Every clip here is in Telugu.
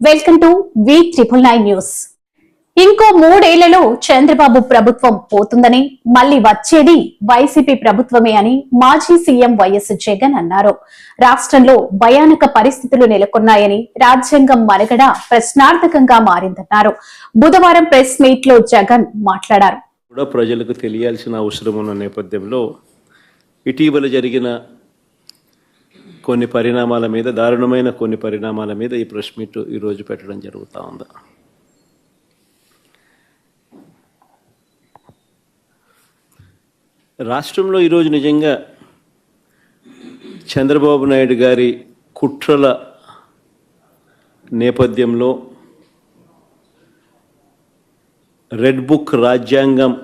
Welcome to V999 news. ఇంకో 3 ఏళ్లలో చంద్రబాబు ప్రభుత్వం పోతుందని, మళ్లీ వచ్చేది వైసీపీ ప్రభుత్వమే అని మాజీ సీఎం వైఎస్ జగన్ అన్నారు. రాష్ట్రంలో భయానక పరిస్థితులు నెలకొన్నాయని, రాజ్యాంగం మనుగడ ప్రశ్నార్థకంగా మారిందన్నారు. బుధవారం ప్రెస్ మీట్ లో జగన్ మాట్లాడారు. ప్రజలకు తెలియాల్సిన అవసరం ఉన్న నేపథ్యంలో ఇటీవల జరిగిన కొన్ని పరిణామాల మీద, దారుణమైన కొన్ని పరిణామాల మీద ఈ ప్రెస్ మీట్ ఈరోజు పెట్టడం జరుగుతూ ఉంది. రాష్ట్రంలో ఈరోజు నిజంగా చంద్రబాబు నాయుడు గారి కుట్రల నేపథ్యంలో రెడ్ బుక్ రాజ్యాంగం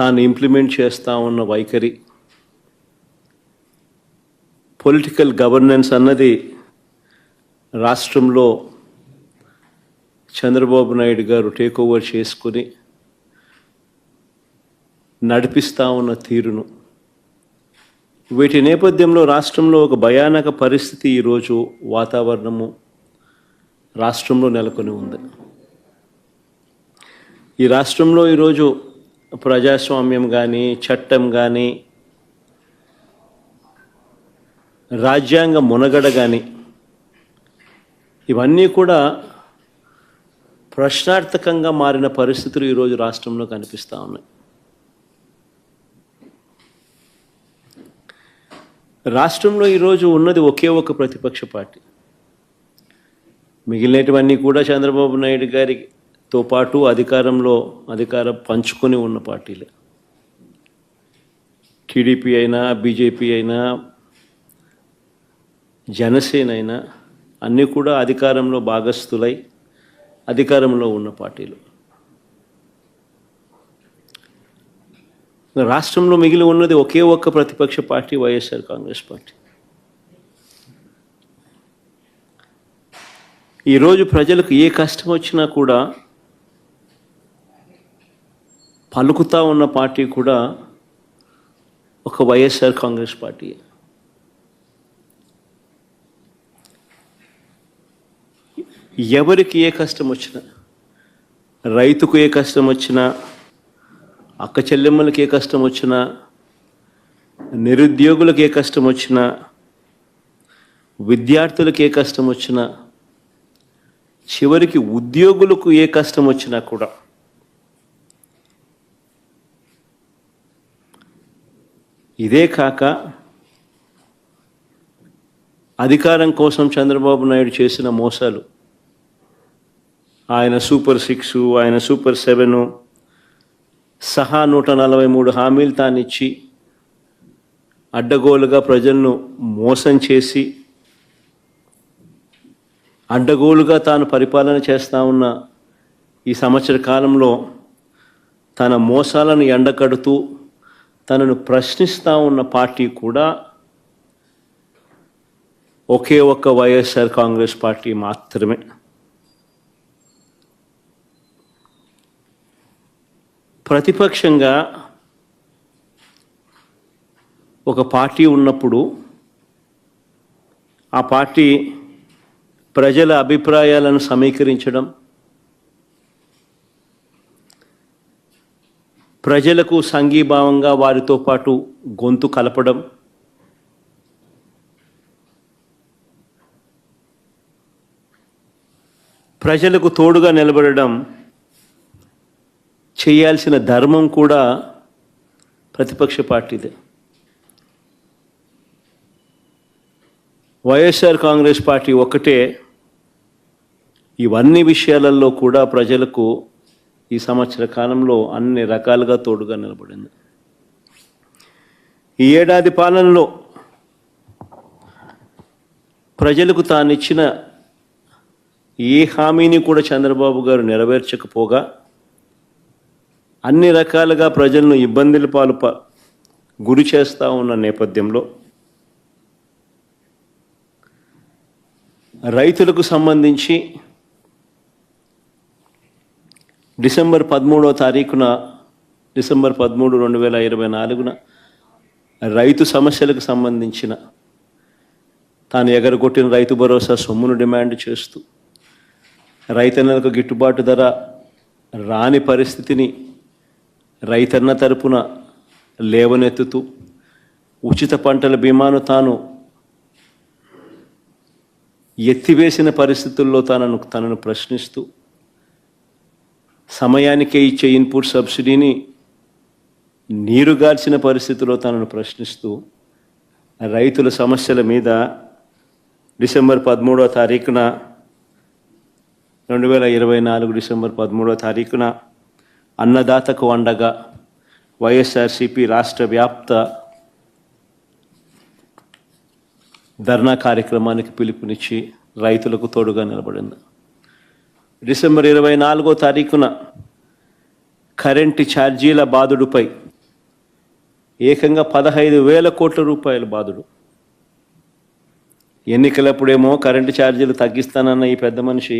తాను ఇంప్లిమెంట్ చేస్తూ ఉన్న వైఖరి, పొలిటికల్ గవర్నెన్స్ అన్నది రాష్ట్రంలో చంద్రబాబు నాయుడు గారు టేక్ ఓవర్ చేసుకుని నడిపిస్తూ ఉన్న తీరును, వీటి నేపథ్యంలో రాష్ట్రంలో ఒక భయానక పరిస్థితి ఈరోజు వాతావరణము రాష్ట్రంలో నెలకొని ఉంది. ఈ రాష్ట్రంలో ఈరోజు ప్రజాస్వామ్యం కానీ, చట్టం కానీ, రాజ్యాంగ మునగడ కానీ, ఇవన్నీ కూడా ప్రశ్నార్థకంగా మారిన పరిస్థితులు ఈరోజు రాష్ట్రంలో కనిపిస్తూ ఉన్నాయి. రాష్ట్రంలో ఈరోజు ఉన్నది ఒకే ఒక ప్రతిపక్ష పార్టీ. మిగిలినటువన్నీ కూడా చంద్రబాబు నాయుడు గారితో పాటు అధికారం పంచుకొని ఉన్న పార్టీలే. టీడీపీ అయినా, బీజేపీ అయినా, జనసేన అయినా అన్నీ కూడా అధికారంలో భాగస్థులై అధికారంలో ఉన్న పార్టీలు. రాష్ట్రంలో మిగిలి ఉన్నది ఒకే ఒక్క ప్రతిపక్ష పార్టీ, వైఎస్ఆర్ కాంగ్రెస్ పార్టీ. ఈరోజు ప్రజలకు ఏ కష్టం వచ్చినా కూడా పలుకుతా ఉన్న పార్టీ కూడా ఒక వైఎస్ఆర్ కాంగ్రెస్ పార్టీ. ఎవరికి ఏ కష్టం వచ్చినా, రైతుకు ఏ కష్టం వచ్చినా, అక్క చెల్లెమ్మలకు ఏ కష్టం వచ్చినా, నిరుద్యోగులకు ఏ కష్టం వచ్చినా, విద్యార్థులకు ఏ కష్టం వచ్చినా, చివరికి ఉద్యోగులకు ఏ కష్టం వచ్చినా కూడా ఇదే కాక అధికారం కోసం చంద్రబాబు నాయుడు చేసిన మోసాలు, ఆయన సూపర్ 6, ఆయన సూపర్ 7 సహా 143 హామీలు తానిచ్చి అడ్డగోలుగా ప్రజలను మోసం చేసి అడ్డగోలుగా తాను పరిపాలన చేస్తూ ఉన్న ఈ సంవత్సర కాలంలో తన మోసాలను ఎండకడుతూ తనను ప్రశ్నిస్తూ ఉన్న పార్టీ కూడా ఒకే ఒక్క వైఎస్ఆర్ కాంగ్రెస్ పార్టీ మాత్రమే. ప్రతిపక్షంగా ఒక పార్టీ ఉన్నప్పుడు ఆ పార్టీ ప్రజల అభిప్రాయాలను సమీకరించడం, ప్రజలకు సంఘీభావంగా వారితో పాటు గొంతు కలపడం, ప్రజలకు తోడుగా నిలబడడం చేయాల్సిన ధర్మం కూడా ప్రతిపక్ష పార్టీదే. వైఎస్ఆర్ కాంగ్రెస్ పార్టీ ఒక్కటే ఇవన్నీ విషయాలలో కూడా ప్రజలకు ఈ సంవత్సర కాలంలో అన్ని రకాలుగా తోడుగా నిలబడింది. ఈ ఏడాది పాలనలో ప్రజలకు తానిచ్చిన ఏ హామీని కూడా చంద్రబాబు గారు నెరవేర్చకపోగా అన్ని రకాలుగా ప్రజలను ఇబ్బందుల పాలు గురి చేస్తూ ఉన్న నేపథ్యంలో రైతులకు సంబంధించి డిసెంబర్ 13వ తారీఖున డిసెంబర్ 13, 2024న రైతు సమస్యలకు సంబంధించిన తాను ఎగరగొట్టిన రైతు భరోసా సొమ్మును డిమాండ్ చేస్తూ, రైతన్నలకు గిట్టుబాటు ధర రాని పరిస్థితిని రైతన్న తరపున లేవనెత్తుతూ, ఉచిత పంటల బీమాను తాను ఎత్తివేసిన పరిస్థితుల్లో తనను ప్రశ్నిస్తూ, సమయానికే ఇచ్చే ఇన్పుట్ సబ్సిడీని నీరుగార్చిన పరిస్థితిలో తనను ప్రశ్నిస్తూ, రైతుల సమస్యల మీద డిసెంబర్ 13వ తారీఖున 2024 డిసెంబర్ 13వ తారీఖున అన్నదాతకు అండగా వైఎస్ఆర్సీపీ రాష్ట్ర వ్యాప్త ధర్నా కార్యక్రమానికి పిలుపునిచ్చి రైతులకు తోడుగా నిలబడింది. డిసెంబర్ 24వ తారీఖున కరెంటు ఛార్జీల బాదుడుపై ఏకంగా 15,000 కోట్ల రూపాయల బాదుడు. ఎన్నికలప్పుడేమో కరెంటు ఛార్జీలు తగ్గిస్తానన్న ఈ పెద్ద మనిషి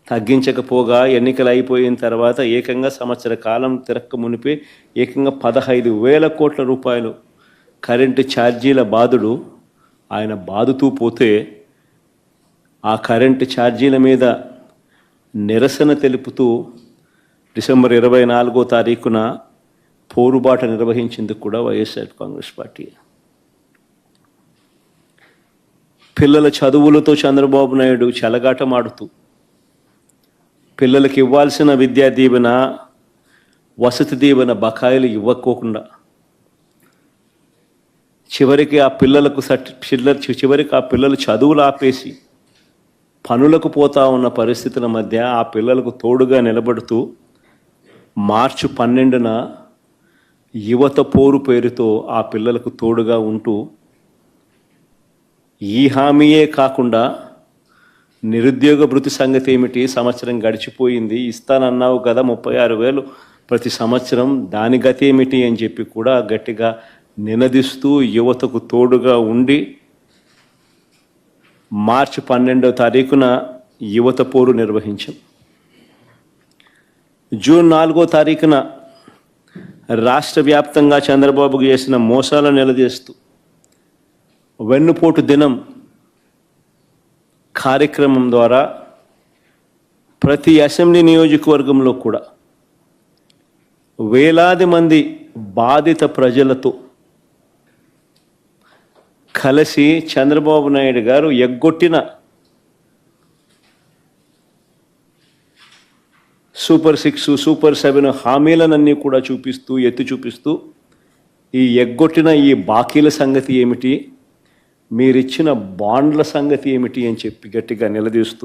తగ్గించకపోగా ఎన్నికలు అయిపోయిన తర్వాత ఏకంగా సంవత్సర కాలం తిరక్క మునిపే ఏకంగా 15,000 కోట్ల రూపాయలు కరెంటు ఛార్జీల బాదుడు ఆయన బాదుతూ పోతే, ఆ కరెంటు ఛార్జీల మీద నిరసన తెలుపుతూ డిసెంబర్ 24వ తారీఖున పోరుబాట నిర్వహించింది కూడా వైఎస్ఆర్ కాంగ్రెస్ పార్టీ. పిల్లల చదువులతో చంద్రబాబు నాయుడు చెలగాటమాడుతూ, పిల్లలకి ఇవ్వాల్సిన విద్యా దీవెన, వసతి దీవెన బకాయిలు ఇవ్వకోకుండా చివరికి ఆ పిల్లలు చదువులు ఆపేసి పనులకు పోతా ఉన్న పరిస్థితుల మధ్య ఆ పిల్లలకు తోడుగా నిలబడుతూ మార్చి 12న యువత పోరు పేరుతో ఆ పిల్లలకు తోడుగా ఉంటూ, ఈ హామీయే కాకుండా నిరుద్యోగ భృతి సంగతి ఏమిటి, సంవత్సరం గడిచిపోయింది, ఇస్తానన్నావు కదా 36,000 ప్రతి సంవత్సరం, దాని గతి ఏమిటి అని చెప్పి కూడా గట్టిగా నినదిస్తూ యువతకు తోడుగా ఉండి మార్చి 12వ తారీఖున యువత పోరు నిర్వహించాం. జూన్ 4వ తారీఖున రాష్ట్ర వ్యాప్తంగా చంద్రబాబుకు చేసిన మోసాలను నిలదీస్తూ వెన్నుపోటు దినం కార్యక్రమం ద్వారా ప్రతి అసెంబ్లీ నియోజకవర్గంలో కూడా వేలాది మంది బాధిత ప్రజలతో కలిసి చంద్రబాబు నాయుడు గారు ఎగ్గొట్టిన సూపర్ 6, సూపర్ 7 హామీలనన్నీ కూడా ఎత్తి చూపిస్తూ ఈ ఎగ్గొట్టిన ఈ బాకీల సంగతి ఏమిటి, మీరిచ్చిన బాండ్ల సంగతి ఏమిటి అని చెప్పి గట్టిగా నిలదీస్తూ